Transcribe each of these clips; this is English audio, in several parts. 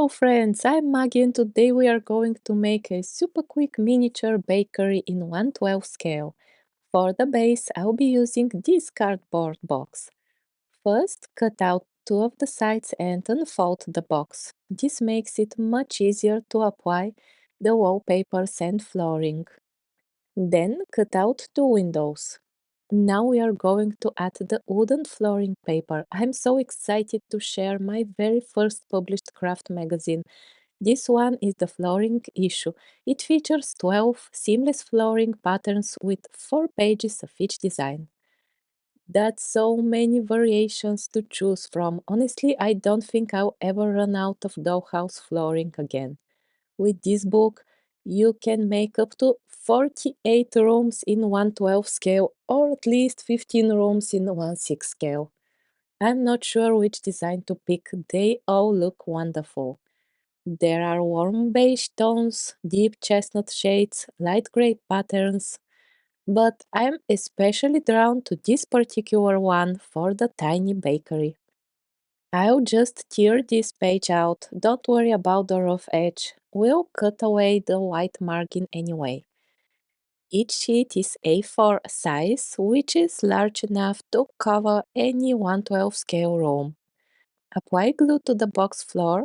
Hello friends, I'm Maggie and today we are going to make a super quick miniature bakery in 1/12 scale. For the base, I'll be using this cardboard box. First, cut out two of the sides and unfold the box. This makes it much easier to apply the wallpapers and flooring. Then, cut out two windows. Now we are going to add the wooden flooring paper. I'm so excited to share my very first published craft magazine. This one is the flooring issue. It features 12 seamless flooring patterns with 4 pages of each design. That's so many variations to choose from. Honestly, I don't think I'll ever run out of dollhouse flooring again. With this book, you can make up to 48 rooms in 1/12 scale or at least 15 rooms in 1/6 scale. I'm not sure which design to pick, they all look wonderful. There are warm beige tones, deep chestnut shades, light gray patterns, but I'm especially drawn to this particular one for the tiny bakery. I'll just tear this page out, don't worry about the rough edge. We'll cut away the white margin anyway. Each sheet is A4 size, which is large enough to cover any 1/12 scale room. Apply glue to the box floor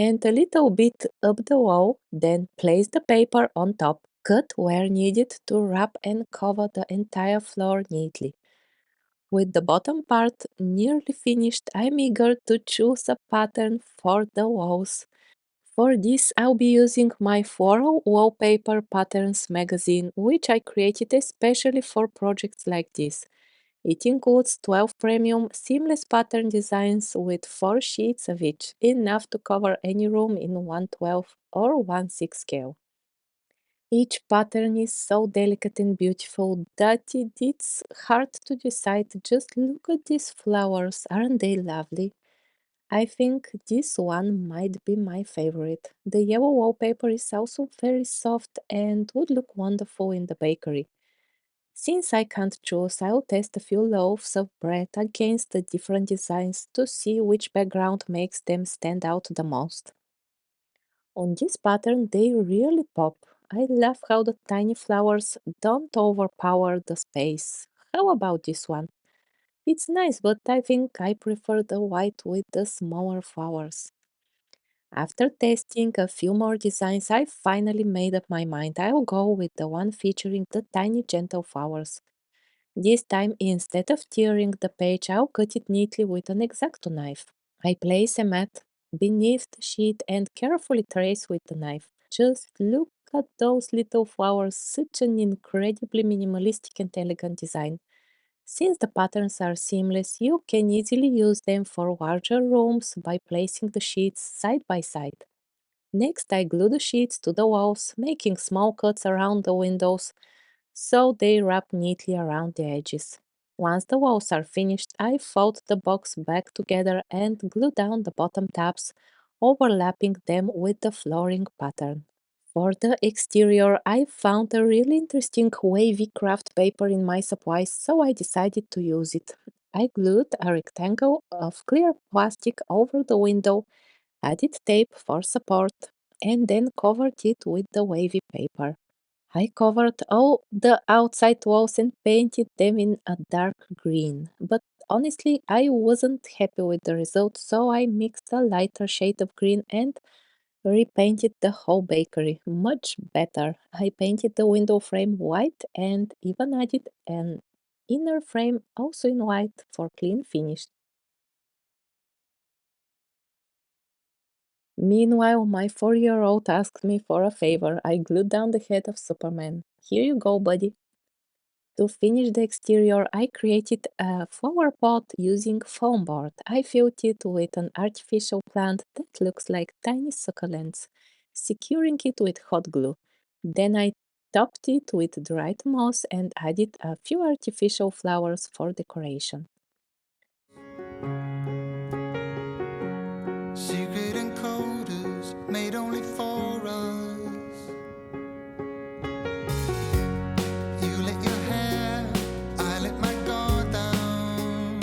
and a little bit up the wall, then place the paper on top. Cut where needed to wrap and cover the entire floor neatly. With the bottom part nearly finished, I'm eager to choose a pattern for the walls. For this, I'll be using my Floral Wallpaper Patterns magazine, which I created especially for projects like this. It includes 12 premium seamless pattern designs with 4 sheets of each, enough to cover any room in 1/12 or 1/6 scale. Each pattern is so delicate and beautiful that it's hard to decide. Just look at these flowers, aren't they lovely? I think this one might be my favorite. The yellow wallpaper is also very soft and would look wonderful in the bakery. Since I can't choose, I'll test a few loaves of bread against the different designs to see which background makes them stand out the most. On this pattern, they really pop. I love how the tiny flowers don't overpower the space. How about this one? It's nice, but I think I prefer the white with the smaller flowers. After testing a few more designs, I finally made up my mind. I'll go with the one featuring the tiny gentle flowers. This time, instead of tearing the page, I'll cut it neatly with an X-Acto knife. I place a mat beneath the sheet and carefully trace with the knife. Just look at those little flowers, such an incredibly minimalistic and elegant design. Since the patterns are seamless, you can easily use them for larger rooms by placing the sheets side by side. Next, I glue the sheets to the walls, making small cuts around the windows so they wrap neatly around the edges. Once the walls are finished, I fold the box back together and glue down the bottom tabs, overlapping them with the flooring pattern. For the exterior, I found a really interesting wavy craft paper in my supplies, so I decided to use it. I glued a rectangle of clear plastic over the window, added tape for support, and then covered it with the wavy paper. I covered all the outside walls and painted them in a dark green, but honestly, I wasn't happy with the result, so I mixed a lighter shade of green and repainted the whole bakery. Much better. I painted the window frame white and even added an inner frame also in white for clean finish. Meanwhile, my 4-year-old asked me for a favor. I glued down the head of Superman. Here you go, buddy. To finish the exterior, I created a flower pot using foam board. I filled it with an artificial plant that looks like tiny succulents, securing it with hot glue. Then I topped it with dried moss and added a few artificial flowers for decoration. Secret encoders made only for us. You let your hair, I let my guard down.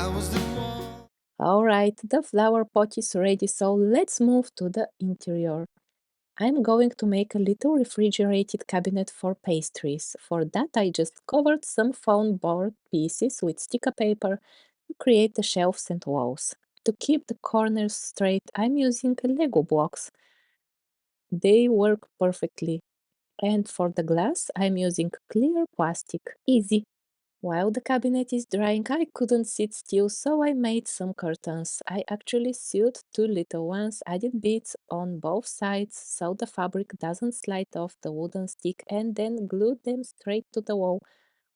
I was the one. Alright, the flower pot is ready, so let's move to the interior. I'm going to make a little refrigerated cabinet for pastries. For that, I just covered some foam board pieces with sticker paper to create the shelves and walls. To keep the corners straight, I'm using Lego blocks. They work perfectly. And for the glass, I'm using clear plastic. Easy. While the cabinet is drying, I couldn't sit still, so I made some curtains. I actually sewed two little ones, added beads on both sides so the fabric doesn't slide off the wooden stick, and then glued them straight to the wall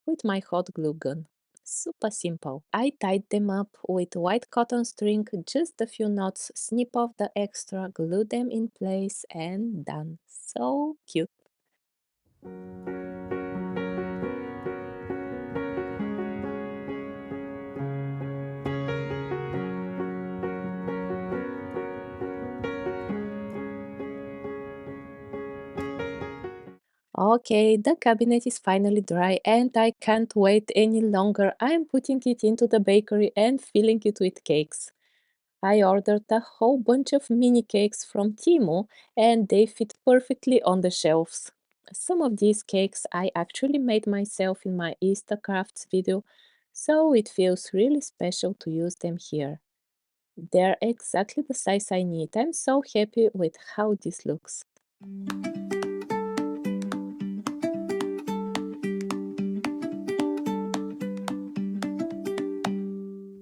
with my hot glue gun. Super simple. I tied them up with white cotton string, just a few knots, snip off the extra, glue them in place, and done. So cute. Okay, the cabinet is finally dry and I can't wait any longer. I'm putting it into the bakery and filling it with cakes. I ordered a whole bunch of mini cakes from Timo and they fit perfectly on the shelves. Some of these cakes I actually made myself in my Easter crafts video, so it feels really special to use them here. They're exactly the size I need. I'm so happy with how this looks.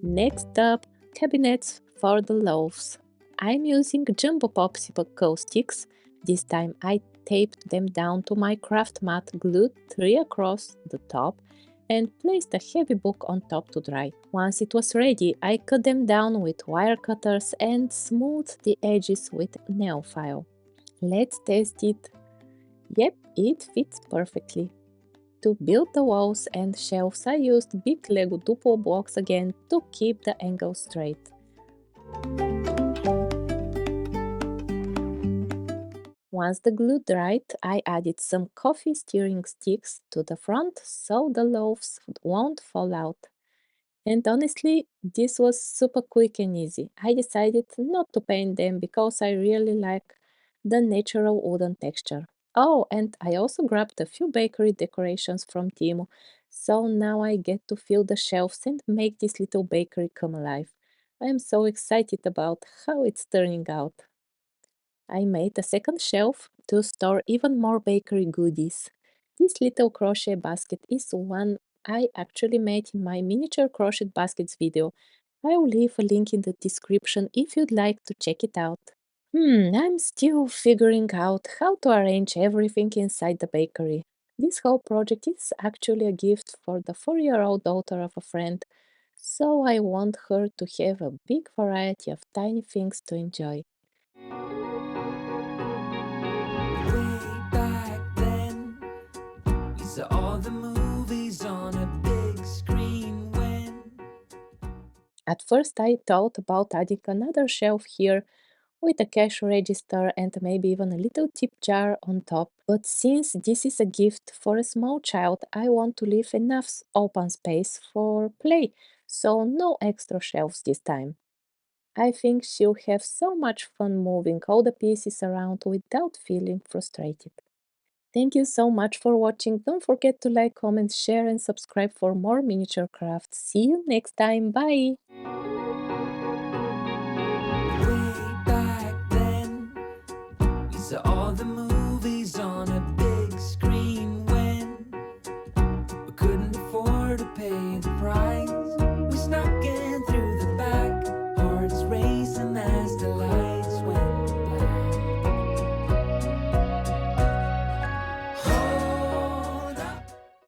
Next up, cabinets for the loaves. I'm using jumbo popsicle sticks. This time I taped them down to my craft mat, glued three across the top, and placed a heavy book on top to dry. Once it was ready, I cut them down with wire cutters and smoothed the edges with nail file. Let's test it. Yep, it fits perfectly. To build the walls and shelves, I used big Lego Duplo blocks again to keep the angle straight. Once the glue dried, I added some coffee stirring sticks to the front so the loaves won't fall out. And honestly, this was super quick and easy. I decided not to paint them because I really like the natural wooden texture. Oh, and I also grabbed a few bakery decorations from Timo, so now I get to fill the shelves and make this little bakery come alive. I am so excited about how it's turning out. I made a second shelf to store even more bakery goodies. This little crochet basket is one I actually made in my miniature crochet baskets video. I will leave a link in the description if you'd like to check it out. I'm still figuring out how to arrange everything inside the bakery. This whole project is actually a gift for the 4-year-old daughter of a friend, so I want her to have a big variety of tiny things to enjoy. Way back then, we saw all the movies on a big screen when At first, I thought about adding another shelf here with a cash register and maybe even a little tip jar on top. But since this is a gift for a small child, I want to leave enough open space for play, so no extra shelves this time. I think she'll have so much fun moving all the pieces around without feeling frustrated. Thank you so much for watching. Don't forget to like, comment, share, and subscribe for more miniature crafts. See you next time. Bye! way back then, we saw all the movies.